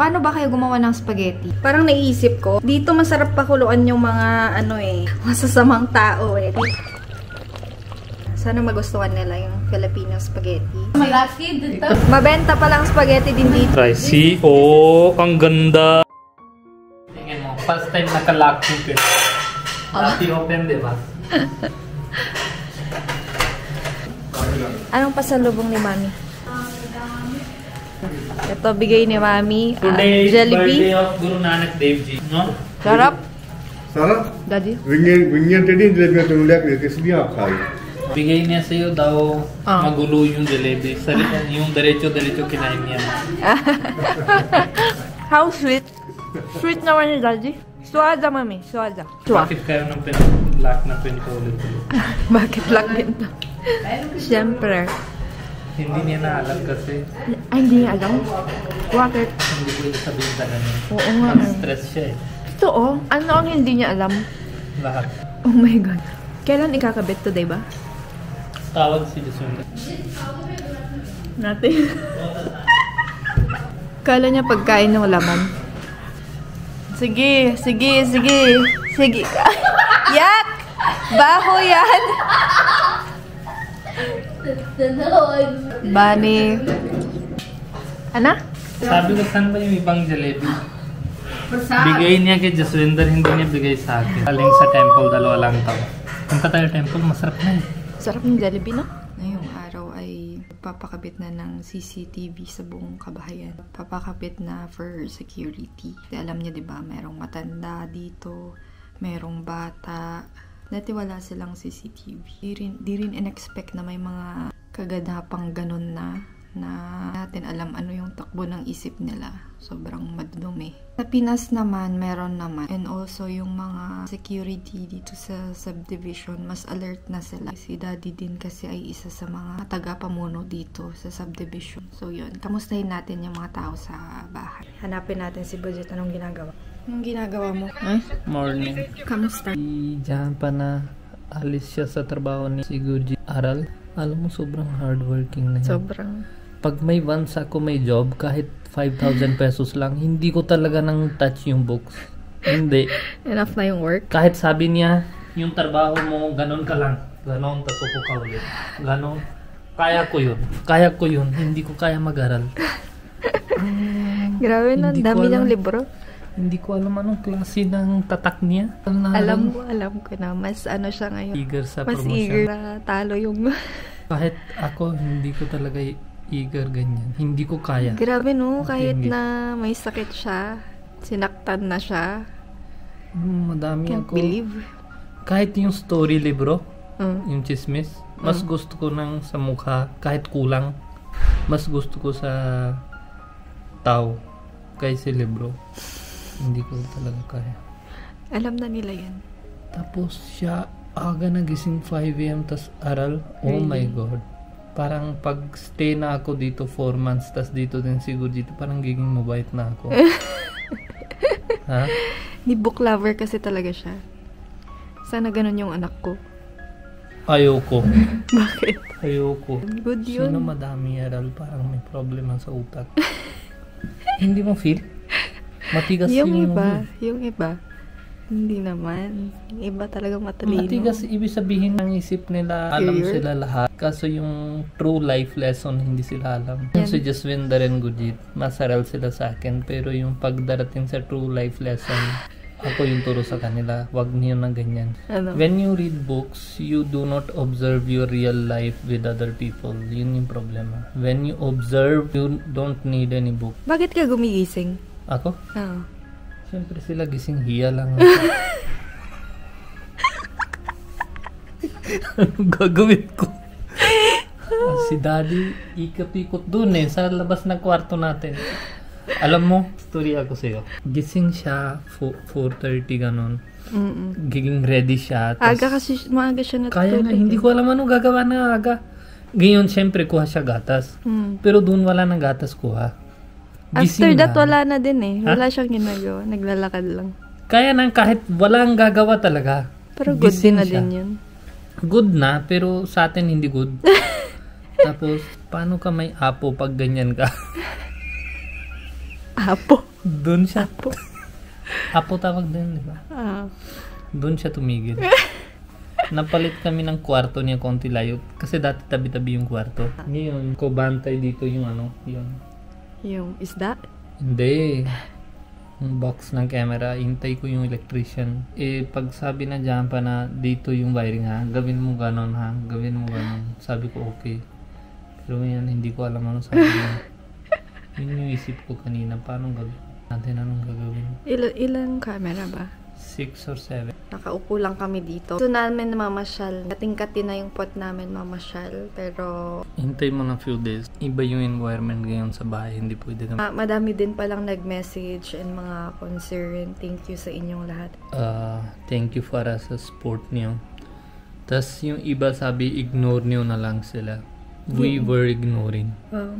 Paano ba kayo gumawa ng spaghetti? Parang naiisip ko, dito masarap pakuluan yung mga masasamang tao eh. Sana magustuhan nila yung Filipino spaghetti. Malaki dito. Mabenta palang spaghetti din dito. Rice. Oh, ang ganda. Tingnan mo, first time naka-lock yung Dati open, diba? Anong pasalubong ni Mami? Ito, bigay ni Mami. Today is Jollibee. birthday of Guru Nanak Dev Ji. No? Sarap. Sarap? Daddy? Wingan tadi jalebi तुम लेके किसलिए आप खाई? Bigay niya sa'yo daw magulo yung jalebi. Yung diretso-diretso kinain niya. How sweet. Sweet naman ni Daddy. Suada, Mami. Suada. Bakit kayo ng lock na pinto ulit? Bakit lock pinto? Siyempre. Hindi niya naalam kasi. Ay, hindi niya alam. Bakit? Hindi ko yung sabihin sa kanya. Oo nga. Stress siya eh. Totoo. Ano ang hindi niya alam? Lahat. Oh my God. Kailan ikakabit today ba? Tawag si Jason. Natin. Kala niya pagkain ng laman. Sige, sige, sige. Sige ka. Yak! Baho yan! Bani. Ano? Sabi ko, saan ba yung ibang jalebi? Bigay niya kay Jaswinder, hindi niya bigay sa akin. Aling sa temple, dalawa lang tao. Punta tayo temple, masarap na eh. Sarap ng Jollibee, no? Ngayong araw ay papakabit na ng CCTV sa buong kabahayan. Papakabit na for security. Alam niyo, di ba, merong matanda dito, merong bata. Dati wala silang CCTV. Di rin in-expect na may mga kaganapang ganun na natin alam ano yung takbo ng isip nila. Sobrang madumi. Sa Pinas naman, meron naman. And also yung mga security dito sa subdivision, mas alert na sila. Si Daddy din kasi ay isa sa mga taga-pamuno dito sa subdivision. So yun, kamustahin natin yung mga tao sa bahay. Hanapin natin si Budget. Anong ginagawa? Anong ginagawa mo? Morning. Kamusta? Diyan pa na alis siya sa trabaho ni Sigurji Aral. Alam mo, sobrang hardworking na yan. Sobrang. Pag may once ako may job, kahit 5,000 pesos lang, hindi ko talaga nang touch yung books. Hindi. Enough na yung work? Kahit sabi niya, yung trabaho mo, ganon ka lang. Ganon, tapos ko ka ulit. Ganon. Kaya ko yun. Kaya ko yun. Hindi ko kaya mag-aral. Grabe na, dami ng libro. Hindi ko alam anong klase ng tatak niya. Alam ko na. Mas ano siya ngayon. Eager sa mas promotion. eager na talo yung... Kahit ako, hindi ko talaga eager ganyan. Hindi ko kaya. Grabe no, kahit na may sakit siya, sinaktan na siya. Madami Can't ako. believe. Kahit yung story libro, yung chismis, mas gusto ko nang sa mukha, kahit kulang. Mas gusto ko sa tao kaysa libro. Hindi ko talaga kaya. Alam na nila yan. Tapos siya, aga nagising 5 AM tas aral. Oh my God. Parang pag stay na ako dito 4 months, tas dito din siguro dito, parang giging mabait na ako. Ha? Ni book lover kasi talaga siya. Sana ganun yung anak ko. Ayoko. Bakit? Ayoko. Good yun. Sino madami aral, parang may problema sa utak. Hindi mo feel? Matigas yung yung iba. Yung iba. Hindi naman. Yung iba talaga matalino. matigas, ibig sabihin ng isip nila, alam sila lahat. Kaso yung true life lesson, hindi sila alam. Yung si Jaswinder and Gurjit, masaral sila sa akin. Pero yung pagdarating sa true life lesson, ako yung turo sa kanila. Wag niyo na ganyan. Ano? When you read books, you do not observe your real life with other people. Yun yung problema. When you observe, you don't need any book. Bakit ka gumigising? Ako? Oo. Siyempre sila gising, hiya lang. Anong gagawin ko? Si Daddy, ikot-ikot dun sa labas ng kwarto natin. Alam mo, story ako sa'yo. Gising siya, 4:30 ganon. Giging ready siya. Aga kasi, maaga siya natutulog. Kaya na, hindi ko alam anong gagawa na aga. Ngayon, siyempre, kuha siya gatas. Pero dun wala nang gatas kuha. After that, wala na din eh. Wala siyang ginagawa. Naglalakad lang. Kaya nang kahit walang gagawa talaga. Pero good din na siya. din yun. Good na, pero sa atin hindi good. Tapos, paano ka may apo pag ganyan ka? Apo. Doon siya. Apo tawag din, di ba? Doon siya tumigil. Napalit kami ng kwarto niya konti layo. Kasi dati tabi-tabi yung kwarto. Ngayon, ko bantay dito yung yun. Yung isda? Hindi. Yung box ng camera, hintay ko yung electrician. Pag sabi na dyan pa na dito yung wiring ha, gawin mo ganon ha, gawin mo ganon. Sabi ko okay. Pero ngayon, hindi ko alam ano sabi niya. Yun yung isip ko kanina, paano gagawin natin, anong gagawin? Ilang camera ba? 6 or 7. Nakaupo lang kami dito. Gusto namin mamasyal. Kating-kati na yung pot namin mamasyal. Pero Hintay mo ng few days. Iba yung environment ngayon sa bahay. Hindi pwede kami. madami din palang nag-message and mga concern. Thank you sa inyong lahat. Thank you para sa support niyo. Tas yung iba sabi, ignore niyo na lang sila. We were ignoring.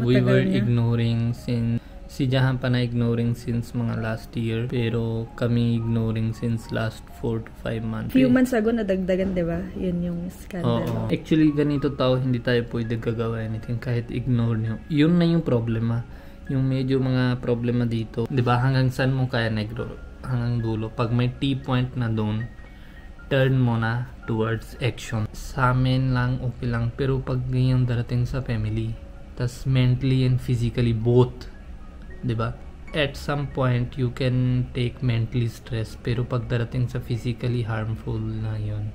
We were ignoring since si Jahan pa na ignoring since mga last year, pero kami ignoring since last 4 to 5 months. Few months ago nadagdagan, di ba? Yun yung scandal. Oo. Actually, ganito tao, hindi tayo pwede gagawa anything kahit ignore nyo. Yun na yung problema. Yung medyo mga problema dito. Di ba hanggang saan mo kaya negro? Hanggang dulo. Pag may T-point na doon, turn mo na towards action. Sa amin lang, okay lang. Pero pag ganyan darating sa family, tas mentally and physically both, diba? At some point, you can take mentally stress, pero pag darating sa physically harmful na yun,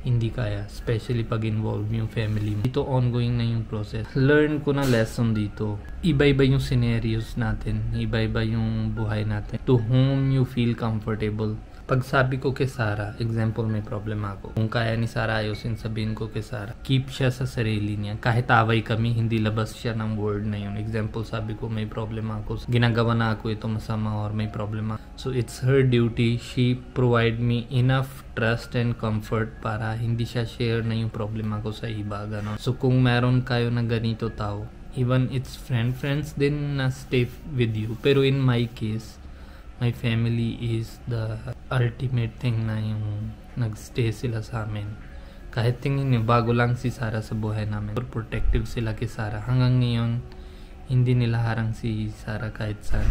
hindi kaya, especially pag involve yung family mo. Dito ongoing na yung process. Learn ko na lesson dito. Iba-iba yung scenarios natin, iba-iba yung buhay natin. To whom you feel comfortable. Pag sabi ko kay Sarah, example may problema ako. Kung kaya ni Sarah ayusin, sabihin ko kay Sarah, keep siya sa sarili niya. Kahit away kami, hindi labas siya ng word na yun. Example, sabi ko may problema ako. Ginagawa na ako ito masama or may problema. So it's her duty. She provide me enough trust and comfort para hindi siya share na yung problema ko sa iba. Ganon. So kung meron kayo na ganito tao, even it's friends din na stay with you. Pero in my case, my family is the ultimate thing na yung nagstay sila sa amin. Kahit tingin niyo, bago lang si Sarah sa buhay namin. Protective sila kay Sarah. Hanggang ngayon, hindi nila harang si Sarah kahit saan.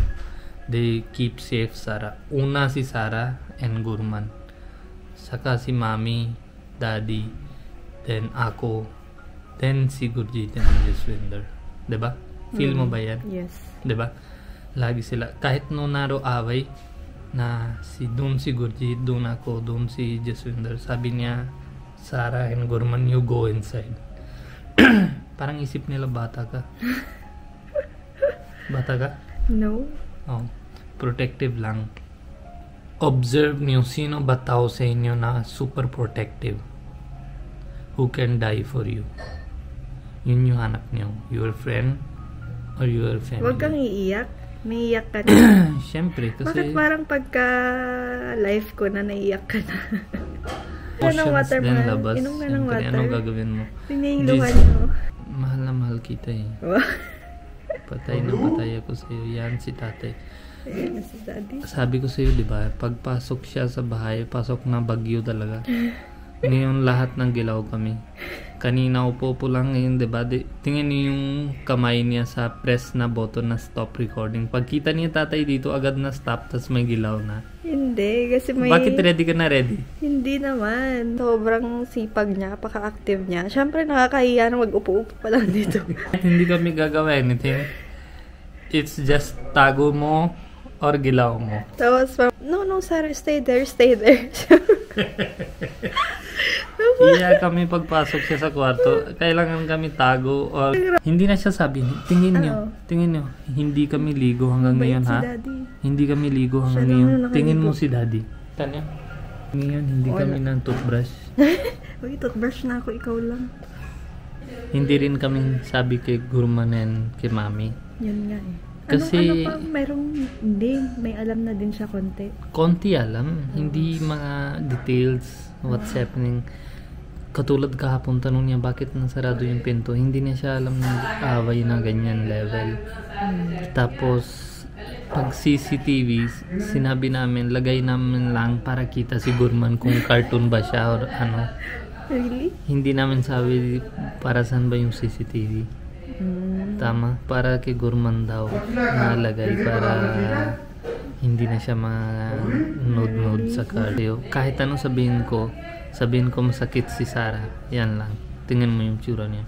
They keep safe Sarah. Una si Sarah and Gurman. Saka si Mami, Daddy, then ako, then si Gurjit and Jaswinder. Diba? Feel mo ba yan? Yes. Diba? Lagi sila, kahit nung naro away na doon si Gurjit, doon ako, doon si Jaswinder, sabi niya, Sarah and Gurman, you go inside. Parang isip nila bata ka. Bata ka? No. Oh, protective lang. Observe niyo sino ba tao sa inyo na super protective, who can die for you. Yun yung hanap niyo, your friend or your family. Huwag kang iiyak. Naiiyak ka na. Siyempre, kasi Bakit parang pagka life ko na naiiyak ka na? Ng water din man. labas. Inom ka ng Siyempre, water. anong gagawin mo? Tingnan yung luha niyo. Mahal na mahal kita eh. Patay na patay ako sa'yo. Yan si tatay. Ayan na si Daddy. Sabi ko sa'yo, di ba? Pagpasok siya sa bahay, pasok na bagyo talaga. Ngayon lahat ng gilaw kami. Kanina upo lang ngayon, di ba? Tingnan niyo yung kamay niya sa press na button na stop recording. Pagkita niya tatay dito, agad na stop, tas may gilaw na. Hindi, kasi may... Bakit ready ka na ready? Hindi naman. Sobrang sipag niya, paka-active niya. Siyempre, nakakahiya na mag-upo-upo pa lang dito. Hindi kami gagawa anything. It's just tago mo or gilaw mo. Tapos, no, Sarah, stay there. Iya kami pagpasok siya sa kwarto, kailangan kami tago or hindi na siya sabi, tingin nyo, hindi kami ligo hanggang ngayon ha. Hindi kami ligo hanggang ngayon. Tingin mo si Daddy. Tanya. Ngayon, hindi kami ng toothbrush. Uy, toothbrush na ako, ikaw lang. Hindi rin kami sabi kay Gurman and kay Mami. Yun nga eh. Kasi hindi, may alam na din siya konti. Konti alam, hindi mga details, what's happening. Katulad kahapon, tanong niya bakit nasarado yung pinto. Hindi niya siya alam ng away na ganyan level. Tapos, pag CCTV, sinabi namin, lagay namin lang para kita si Gurman kung cartoon ba siya or ano. Really? Hindi namin sabi para saan ba yung CCTV. Tama, para kay Gurman daw nalagay para hindi na siya ma-nod-nod sa cardio. Kahit anong sabihin ko masakit si Sarah. Yan lang. Tingnan mo yung tsura niya.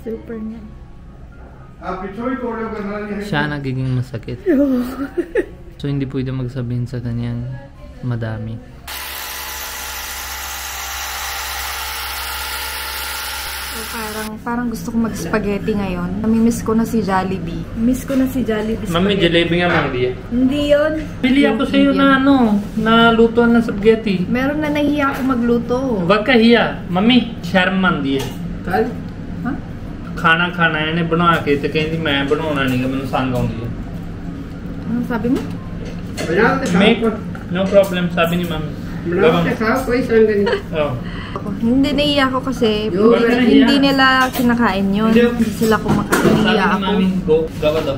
Super niya. Siya nagiging masakit. So hindi pwede magsabihin sa kanyang madami. So, parang gusto ko mag-spaghetti ngayon. Namimiss ko na si Jollibee. Miss ko na si Jollibee. Mami, Jollibee nga mang diya. Hindi yun. Pili ako sa iyo na na lutuan ng spaghetti. Meron na nahiya ako magluto. Wag ka hiya. Mami, शर्म आंदी है Ha? खाना खाना है ने बना के ते कहंदी मैं बनाना नहीं गा मैनू संग आउंदी है Ano sabi mo? Make no problem sabi ni mami Hindi nahiya ako kasi Wag ka nahiya. hindi nila kinakain yun. Hindi sila kumakain. Sabi Nahiya ni ako. mami go gawa daw.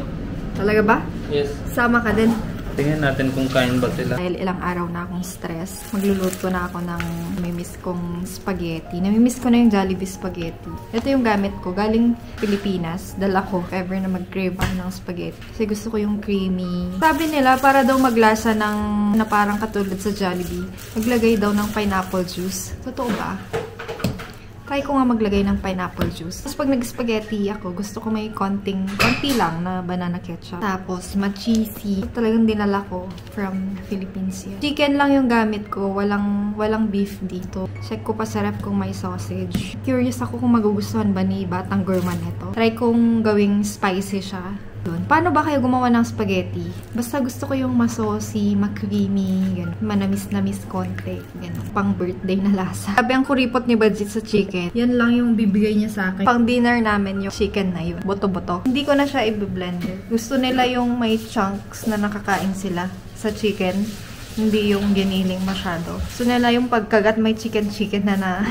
Talaga ba? Yes, Sama ka din. tingnan natin kung kain ba sila. Dahil ilang araw na akong stress, magluluto na ako ng namimiss kong spaghetti. Namimiss ko na yung Jollibee spaghetti. Ito yung gamit ko. Galing Pilipinas. Dala ko if ever na mag-crave ako ng spaghetti. Kasi gusto ko yung creamy. Sabi nila, para daw maglasa ng na parang katulad sa Jollibee, maglagay daw ng pineapple juice. Totoo ba? Try ko nga maglagay ng pineapple juice. Tapos pag nag-spaghetti ako, gusto ko may konti lang na banana ketchup. Tapos, ma-cheesy. Talagang dinala ko from Philippines yan. Chicken lang yung gamit ko. Walang beef dito. Check ko pa sa ref kung may sausage. Curious ako kung magugustuhan ba ni Batang Gourmand ito. Try kong gawing spicy siya. Paano ba kayo gumawa ng spaghetti? Basta gusto ko yung masosi, ma-creamy, gano'n. Manamis-namis konti, gano'n. Pang birthday na lasa. Sabi ang kuripot ni Budget sa chicken, yan lang yung bibigay niya sa akin. Pang dinner namin yung chicken na yun. Boto-boto. Hindi ko na siya i-blender. Gusto nila yung may chunks na nakakain sila sa chicken. Hindi yung giniling masyado. Gusto nila yung pagkagat may chicken na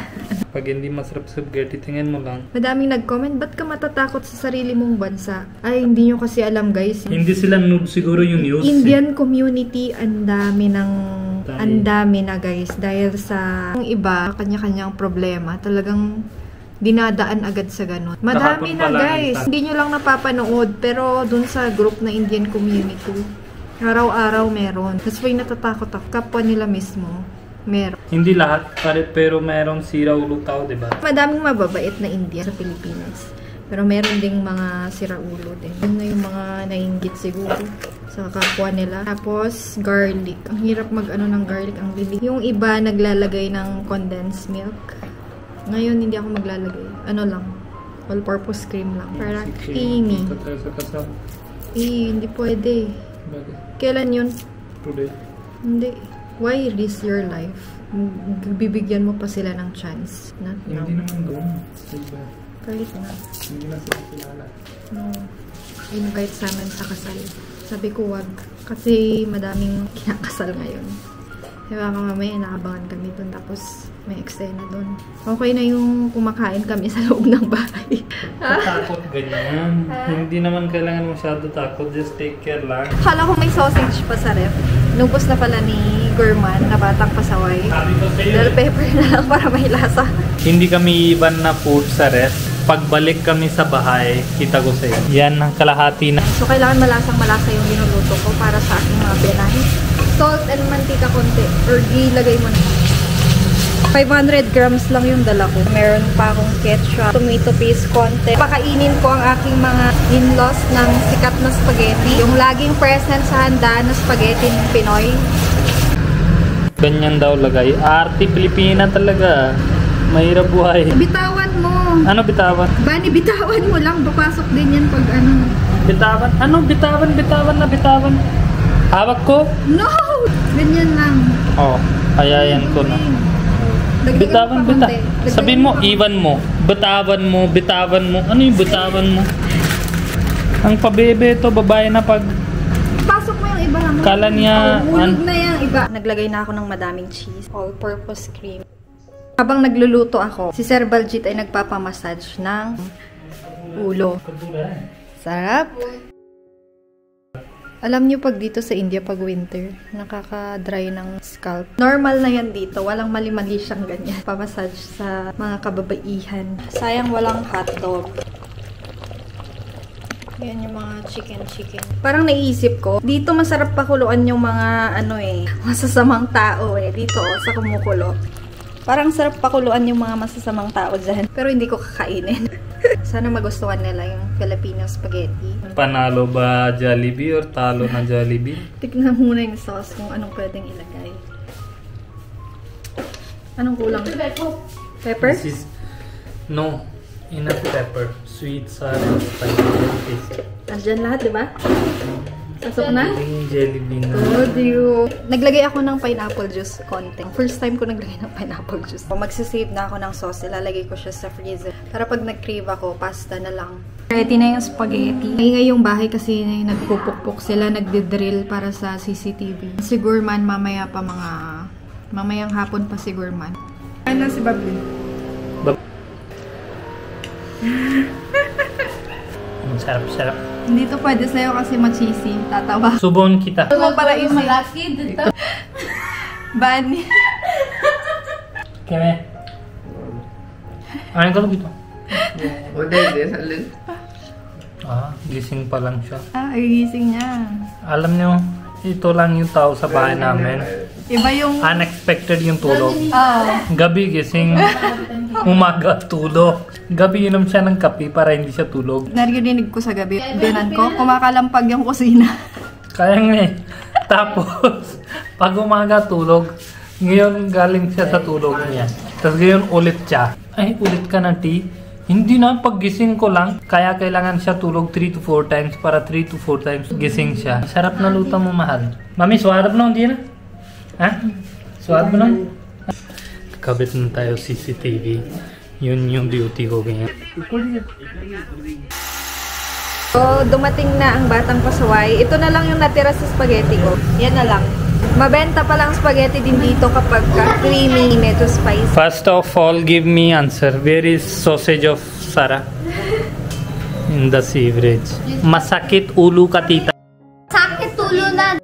Pag hindi masarap spaghetti, tingnan mo lang. Madaming nag-comment, ba't ka matatakot sa sarili mong bansa? Ay, hindi nyo kasi alam guys. Hindi sila noob siguro yung news. Indian community, ang dami na guys. Dahil sa yung iba, kanya-kanyang problema. Talagang dinadaan agad sa ganun. Madami na guys. Hindi nyo lang napapanood. Pero dun sa group na Indian community, araw-araw meron. That's why natatakot ako. Kapwa nila mismo. Meron. Hindi lahat, pero meron sira ulo tao, diba? Madaming mababait na India sa Pilipinas. Pero meron ding mga siraulo din. Yun na yung mga nainggit siguro sa kapwa nila. Tapos, garlic. Ang hirap mag-ano ng garlic. Ang bilis. Yung iba naglalagay ng condensed milk. Ngayon, hindi ako maglalagay. Ano lang. All-purpose cream lang. Para creamy. Hindi pwede. Kailan yun? Today. Hindi. Why risk your life? Bibigyan mo pa sila ng chance. Not now. Hindi naman doon. Kahit na. Hindi na sila kilala. No. Invite sa amin sa kasal. Sabi ko wag. Kasi madaming kinakasal ngayon. Diba ka mamaya inaabangan kami doon. Tapos may eksena doon. Okay na yung kumakain kami sa loob ng bahay. Takot ganyan. Hindi naman kailangan masyado takot. Just take care lang. Akala ko may sausage pa sa ref. Nubos na pala ni Gourmand na batang pasaway. Sabi ko sa'yo. Bell pepper na lang para may lasa. Hindi kami iban na food sa rest. Pagbalik kami sa bahay, kita ko sa'yo. Yan ang kalahati na. So, kailangan malasang-malasa yung ginuluto ko para sa aking mga benahe. Salt and mantika konti. Or ilagay mo na. 500 grams lang yung dala ko. Meron pa akong ketchup, tomato paste konti. Pakainin ko ang aking mga in-laws ng sikat na spaghetti. Yung laging present sa handa na spaghetti ng Pinoy. Ganyan daw lagay. Arte Pilipina talaga. Mahirap buhay. Bitawan mo. Ano bitawan? Bani, bitawan mo lang. Papasok din yan pag ano. Bitawan? Ano bitawan? Bitawan na bitawan. Hawak ko? No! Ganyan lang. Oo. Ayayan ko na. Bitawan, bitawan. Sabihin mo, iwan mo. Bitawan mo, bitawan mo. Ano yung bitawan mo? Ang pabebe to, babae na pag... Pasok mo yung iba. Kala niya... Hulog na yung iba. Naglagay na ako ng madaming cheese. All-purpose cream. Habang nagluluto ako, si Sir Baljit ay nagpapamassage ng ulo. Sarap! Alam niyo pag dito sa India, pag winter, nakaka-dry ng scalp. Normal na yan dito. Walang mali-mali siyang ganyan. Pamassage sa mga kababaihan. Sayang walang hotdog. Yan yung mga chicken. Parang naisip ko, dito masarap pakuluan yung mga masasamang tao Dito sa kumukulo. Parang sarap pakuluan yung mga masasamang tao dyan. Pero hindi ko kakainin. Sana magustuhan nila yung Filipino spaghetti. Panalo ba Jollibee or talo na Jollibee? Tignan muna yung sauce kung anong pwedeng ilagay. Anong kulang? Pepper? No. Enough pepper. Sweet, sour, and spicy. Andyan lahat, di ba? Sasok na? Jollibee na. Good you. Naglagay ako ng pineapple juice konting. First time ko naglagay ng pineapple juice. Magsisave na ako ng sauce. Ilalagay ko siya sa freezer. Para pag nag-crave ako, pasta na lang. Ready na yung spaghetti. Ngayon yung bahay kasi nagpupukpok sila, nagdidrill para sa CCTV. Si Gurman mamaya pa mamayang hapon pa si Gurman. Ano si Babi? Sarap. Hindi to pwede sa'yo kasi machisi. Tatawa. Subon kita. Ito para isi. Bani. Kaya ano ka dito? Gising pa lang siya. Gising niya. Alam niyo, ito lang yung tao sa bahay namin. Iba yung... Unexpected yung tulog. Oh. Gabi gising, umaga tulog. Gabi inom siya ng kape para hindi siya tulog. Narinig ko sa gabi, dinan ko, kumakalampag yung kusina. Kaya nga eh. Tapos, pag umaga tulog, ngayon galing siya sa tulog niya. Tapos ngayon ulit siya. Ay, ulit ka ng tea? Hindi na, pag gising ko lang, kaya kailangan siya tulog 3 to 4 times para 3 to 4 times gising siya. Sarap na luto mo, mahal. Mami, suwarap na, hindi na? Ha? Suwarap na? Kabit na tayo CCTV. Yun yung duty ko ganyan. So, dumating na ang batang pasaway. Ito na lang yung natira sa spaghetti ko. Yan na lang. Mabenta pa lang spaghetti din dito kapag creamy, medyo spicy. First of all, give me answer. Where is sausage of Sarah? In the sewerage. Masakit ulo ka, tita. Sakit ulo na.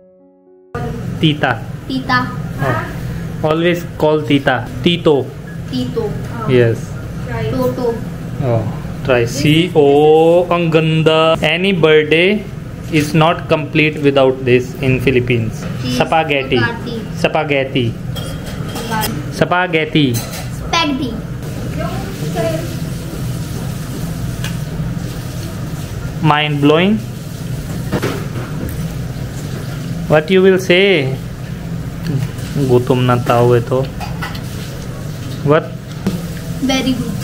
Tita. Tita. Oh. Always call tita. Tito. Tito. Yes. Toto. Oh. Try. See? Oh, ang ganda. Any birthday is not complete without this in Philippines. Spaghetti. Spaghetti. Spaghetti. Spaghetti. Mind blowing. What you will say? Gutom na tao ito. What? Very good.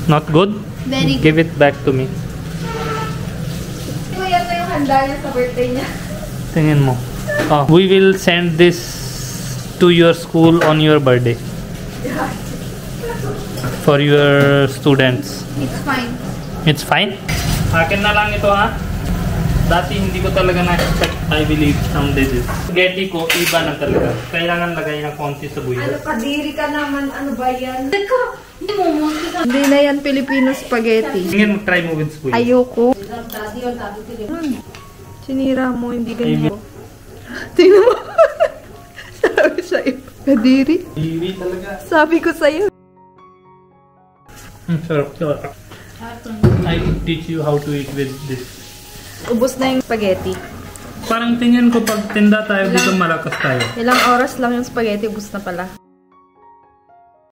Not good? Very good. Give it back to me. Yan na yung handa niya sa birthday niya. Tingin mo. Oh, we will send this to your school on your birthday. For your students. It's fine. It's fine? Akin na lang ito ha. Dati hindi ko talaga na-expect. I believe someday this. Spaghetti ko, iba na talaga. Kailangan lagay ng konti sa buyo. Ano, kadiri ka naman. Ano ba yan? Teka, hindi mo mo. Hindi na yan Filipino spaghetti. Tingin mo, try mo with buyo. Ayoko. Sinira mo, hindi ganyan. Tingnan mo. Sabi sa'yo. Kadiri. Kadiri talaga. Sabi ko sa'yo. Sarap. I will teach you how to eat with this. Ubus na yung spaghetti. Parang tingin ko pag tinda tayo dito malakas tayo. Ilang oras lang yung spaghetti, ubus na pala.